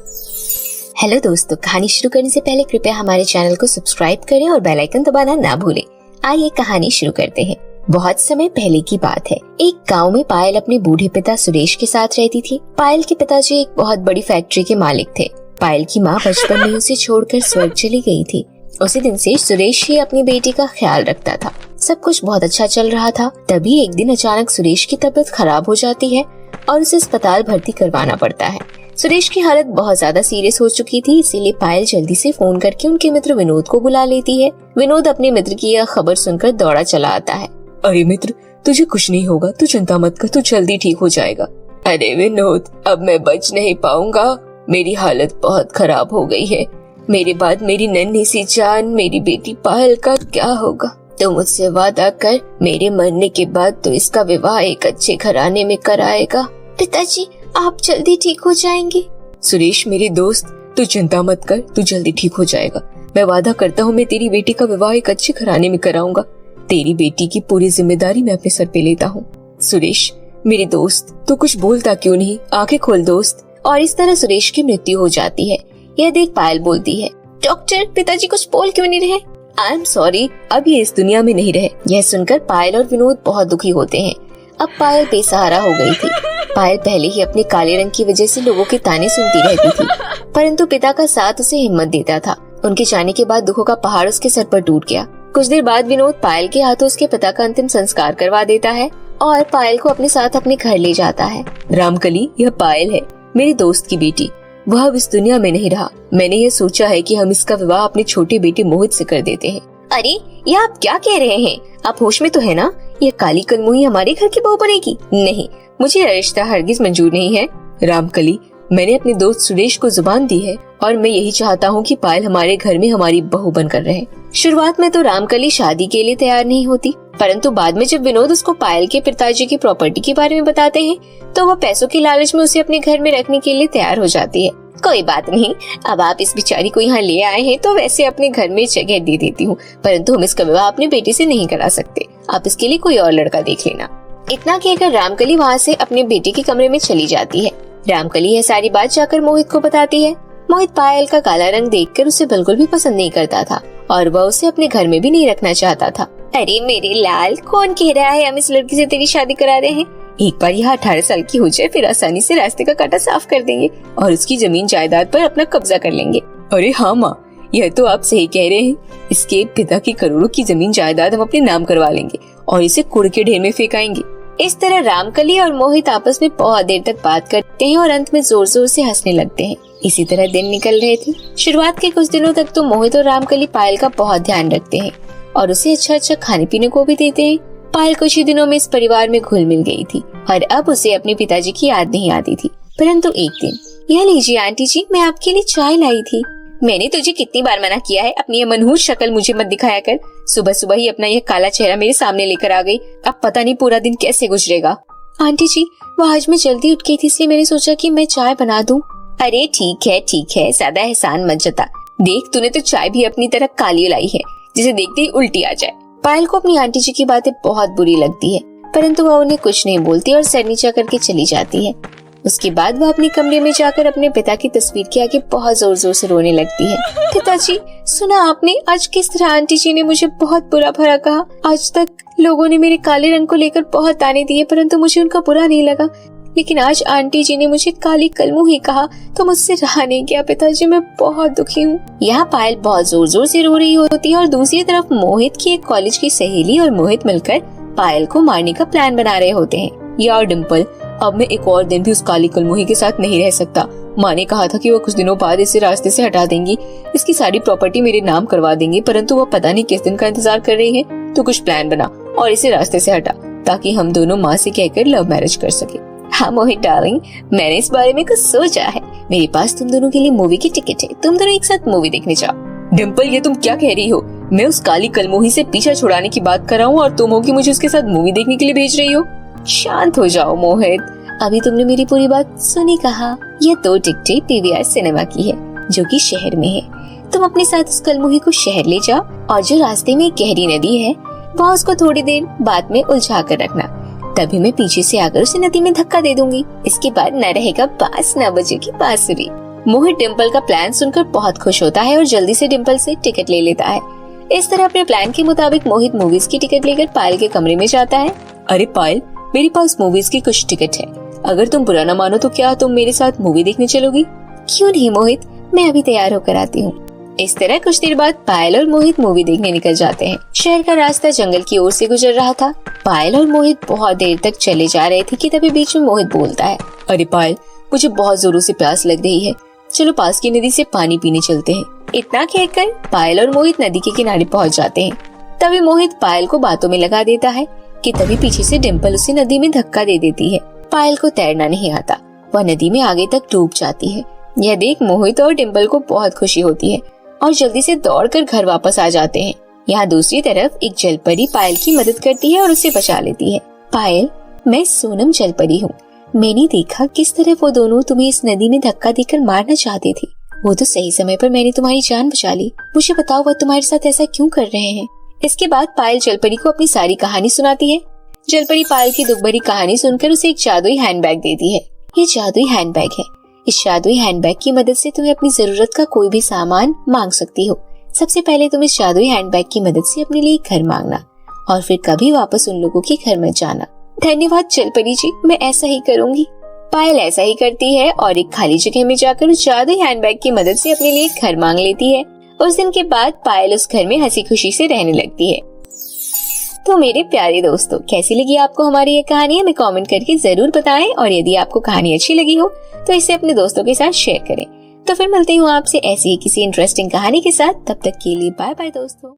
Hello दोस्तों, कहानी शुरू करने से पहले कृपया हमारे चैनल को सब्सक्राइब करें और बेल आइकन दबाना ना भूलें। आइए कहानी शुरू करते हैं। बहुत समय पहले की बात है। एक गांव में पायल अपने बूढ़े पिता सुरेश के साथ रहती थी। पायल के पिताजी एक बहुत बड़ी फैक्ट्री के मालिक थे। पायल की माँ बचपन में उसे छोड़कर स्वर्ग चली गई थी। उसी दिन से सुरेश ही अपनी बेटी का ख्याल रखता था। सब कुछ बहुत अच्छा चल रहा था। तभी एक दिन अचानक सुरेश की तबीयत खराब हो जाती है और उसे अस्पताल भर्ती करवाना पड़ता है। सुरेश की हालत बहुत ज्यादा सीरियस हो चुकी थी, इसीलिए पायल जल्दी से फोन करके उनके मित्र विनोद को बुला लेती है। विनोद अपने मित्र की यह खबर सुनकर दौड़ा चला आता है। अरे मित्र, तुझे कुछ नहीं होगा, तू चिंता मत कर, तू जल्दी ठीक हो जाएगा। अरे विनोद, अब मैं बच नहीं पाऊंगा, मेरी हालत बहुत खराब हो गई है। मेरे बाद मेरी नन्ही सी जान, मेरी बेटी पायल का क्या होगा? तो मुझसे वादा कर, मेरे मरने के बाद तो इसका विवाह एक अच्छे घराने में कराएगा। पिताजी, आप जल्दी ठीक हो जाएंगे। सुरेश मेरे दोस्त, तू चिंता मत कर, तू जल्दी ठीक हो जाएगा। मैं वादा करता हूँ, मैं तेरी बेटी का विवाह एक अच्छे घराने में कराऊंगा। तेरी बेटी की पूरी जिम्मेदारी मैं अपने सर पे लेता हूँ। सुरेश मेरे दोस्त, तू कुछ बोलता क्यों नहीं? आंखें खोल दोस्त। और इस तरह सुरेश की मृत्यु हो जाती है। यह देख पायल बोलती है, डॉक्टर, पिताजी कुछ बोल क्यों नहीं रहे? आई एम सॉरी, अब ये इस दुनिया में नहीं रहे। यह सुनकर पायल और विनोद बहुत दुखी होते हैं। अब पायल बेसहारा हो गई थी। पायल पहले ही अपने काले रंग की वजह से लोगों के ताने सुनती रहती थी, परंतु पिता का साथ उसे हिम्मत देता था। उनके जाने के बाद दुखों का पहाड़ उसके सर पर टूट गया। कुछ देर बाद विनोद पायल के हाथों उसके पिता का अंतिम संस्कार करवा देता है और पायल को अपने साथ अपने घर ले जाता है। रामकली, यह पायल है, मेरे दोस्त की बेटी। वह अब इस दुनिया में नहीं रहा। मैंने ये सोचा है कि हम इसका विवाह अपने छोटे बेटे मोहित से कर देते हैं। अरे, ये आप क्या कह रहे हैं? आप होश में तो है ना? यह काली कलमुही हमारे घर की बहू बनेगी? नहीं, मुझे यह रिश्ता हरगिज मंजूर नहीं है। रामकली, मैंने अपने दोस्त सुरेश को जुबान दी है और मैं यही चाहता हूँ कि पायल हमारे घर में हमारी बहू बनकर रहे। शुरुआत में तो रामकली शादी के लिए तैयार नहीं होती, परंतु बाद में जब विनोद उसको पायल के पिताजी की प्रॉपर्टी के बारे में बताते हैं तो वह पैसों की लालच में उसे अपने घर में रखने के लिए तैयार हो जाती है। कोई बात नहीं, अब आप इस बिचारी को यहाँ ले आए हैं तो वैसे अपने घर में जगह दे देती हूँ, परंतु हम इसका विवाह अपनी बेटी से नहीं करा सकते। आप इसके लिए कोई और लड़का देख लेना। इतना कहकर रामकली वहाँ से अपने बेटे के कमरे में चली जाती है। रामकली यह सारी बात जाकर मोहित को बताती है। मोहित पायल का काला रंग देखकर उसे बिल्कुल भी पसंद नहीं करता था और वह उसे अपने घर में भी नहीं रखना चाहता था। अरे मेरे लाल, कौन कह रहा है हम इस लड़की से तेरी शादी करा रहे हैं? एक बार यह 18 साल की हो जाए, फिर आसानी से रास्ते का कांटा साफ कर देंगे और उसकी जमीन जायदाद पर अपना कब्जा कर लेंगे। अरे हाँ माँ, यह तो आप सही कह रहे हैं। इसके पिता की करोड़ों की जमीन जायदाद हम अपने नाम करवा लेंगे और इसे कूड़ के ढेर में फेंकाएंगे। इस तरह रामकली और मोहित आपस में बहुत देर तक बात करते हैं और अंत में जोर जोर से हंसने लगते हैं। इसी तरह दिन निकल रहे थे। शुरुआत के कुछ दिनों तक तो मोहित और रामकली पायल का बहुत ध्यान रखते हैं और उसे अच्छा अच्छा खाने पीने को भी देते हैं। पायल कुछ ही दिनों में इस परिवार में घुल मिल गई थी और अब उसे अपने पिताजी की याद नहीं आती थी। परंतु एक दिन, यह लीजिए आंटी जी, मैं आपके लिए चाय लाई थी। मैंने तुझे कितनी बार मना किया है, अपनी यह मनहूस शक्ल मुझे मत दिखाया कर। सुबह सुबह ही अपना यह काला चेहरा मेरे सामने लेकर आ गई। अब पता नहीं पूरा दिन कैसे गुजरेगा। आंटी जी, वो आज मैं जल्दी उठ गई थी, इसलिए मैंने सोचा कि मैं चाय बना दूं। अरे ठीक है, ज्यादा एहसान मत जता। देख, तूने तो चाय भी अपनी तरह काली लाई है, जिसे देखते ही उल्टी आ जाए। पायल को अपनी आंटी जी की बातें बहुत बुरी लगती है, परंतु वह उन्हें कुछ नहीं बोलती और सर नीचा करके चली जाती है। उसके बाद वह अपने कमरे में जाकर अपने पिता की तस्वीर के आगे बहुत जोर जोर से रोने लगती है। पिताजी, सुना आपने आज किस तरह आंटी जी ने मुझे बहुत बुरा भला कहा। आज तक लोगों ने मेरे काले रंग को लेकर बहुत ताने दिए, परंतु मुझे उनका बुरा नहीं लगा, लेकिन आज आंटी जी ने मुझे काली कलमुही कहा तो मुझसे रहा नहीं गया। पिताजी, मैं बहुत दुखी हूँ। यहाँ पायल बहुत जोर जोर से रो रही होती है और दूसरी तरफ मोहित की एक कॉलेज की सहेली और मोहित मिलकर पायल को मारने का प्लान बना रहे होते हैं। यार डिम्पल, अब मैं एक और दिन भी उस काली कलमुही के साथ नहीं रह सकता। माँ ने कहा था कि वो कुछ दिनों बाद इसे रास्ते से हटा देंगी, इसकी सारी प्रॉपर्टी मेरे नाम करवा देंगी, परंतु वो पता नहीं किस दिन का इंतजार कर रही है। तो कुछ प्लान बना और इसे रास्ते से हटा, ताकि हम दोनों माँ से कहकर लव मैरिज कर सके। हाँ मोहित डार्लिंग, मैंने इस बारे में कुछ सोचा है। मेरे पास तुम दोनों के लिए मूवी की टिकट है, तुम दोनों एक साथ मूवी देखने जाओ। डिम्पल, ये तुम क्या कह रही हो? मैं उस काली कलमुही से पीछा छुड़ाने की बात कर रहा हूँ और तुम हो कि मुझे उसके साथ मूवी देखने के लिए भेज रही हो। शांत हो जाओ मोहित, अभी तुमने मेरी पूरी बात सुनी। कहा यह 2 टिकटें पीवीआर सिनेमा की है, जो कि शहर में है। तुम अपने साथ उस कलमुही को शहर ले जाओ और जो रास्ते में एक गहरी नदी है, वहाँ उसको थोड़ी देर बाद में उलझा कर रखना। तभी मैं पीछे से आकर उसे नदी में धक्का दे दूंगी। इसके बाद न रहेगा बांस, न बजेगी बांसुरी। मोहित डिम्पल का प्लान सुनकर बहुत खुश होता है और जल्दी से डिम्पल से टिकट ले लेता है। इस तरह अपने प्लान के मुताबिक मोहित मूवीज की टिकट लेकर पायल के कमरे में जाता है। अरे पायल, मेरे पास मूवीज की कुछ टिकट है, अगर तुम बुरा न मानो तो क्या तुम मेरे साथ मूवी देखने चलोगी? क्यों नहीं मोहित, मैं अभी तैयार होकर आती हूँ। इस तरह कुछ देर बाद पायल और मोहित मूवी देखने निकल जाते हैं। शहर का रास्ता जंगल की ओर से गुजर रहा था। पायल और मोहित बहुत देर तक चले जा रहे थे कि तभी बीच में मोहित बोलता है, अरे पायल, मुझे बहुत जोरों से प्यास लग रही है, चलो पास की नदी से पानी पीने चलते हैं। इतना कहकर पायल और मोहित नदी के किनारे पहुंच जाते हैं। तभी मोहित पायल को बातों में लगा देता है कि तभी पीछे से डिम्पल उसे नदी में धक्का दे देती है। पायल को तैरना नहीं आता, वह नदी में आगे तक डूब जाती है। यह देख मोहित और डिम्पल को बहुत खुशी होती है और जल्दी से दौड़कर घर वापस आ जाते हैं। यहाँ दूसरी तरफ एक जलपरी पायल की मदद करती है और उसे बचा लेती है। पायल, मैं सोनम जलपरी हूँ। मैंने देखा किस तरह वो दोनों तुम्हें इस नदी में धक्का देकर मारना चाहते थे। वो तो सही समय पर मैंने तुम्हारी जान बचा ली। मुझे बताओ वह तुम्हारे साथ ऐसा क्यों कर रहे हैं? इसके बाद पायल जलपरी को अपनी सारी कहानी सुनाती है। जलपरी पायल की दुख भरी कहानी सुनकर उसे एक जादुई हैंडबैग देती है। ये जादुई हैंडबैग है। इस जादुई हैंडबैग की मदद से तुम्हें अपनी जरूरत का कोई भी सामान मांग सकती हो। सबसे पहले तुम इस जादुई हैंडबैग की मदद से अपने लिए घर मांगना और फिर कभी वापस उन लोगों के घर मत जाना। धन्यवाद जलपरी जी, मैं ऐसा ही करूंगी। पायल ऐसा ही करती है और एक खाली जगह में जाकर उस जादुई हैंडबैग की मदद से अपने लिए घर मांग लेती है। उस दिन के बाद पायल उस घर में हंसी खुशी से रहने लगती है। तो मेरे प्यारे दोस्तों, कैसी लगी आपको हमारी ये कहानी? हमें कमेंट करके जरूर बताएं और यदि आपको कहानी अच्छी लगी हो तो इसे अपने दोस्तों के साथ शेयर करें। तो फिर मिलती हूँ आपसे ऐसी ही किसी इंटरेस्टिंग कहानी के साथ। तब तक के लिए बाय बाय दोस्तों।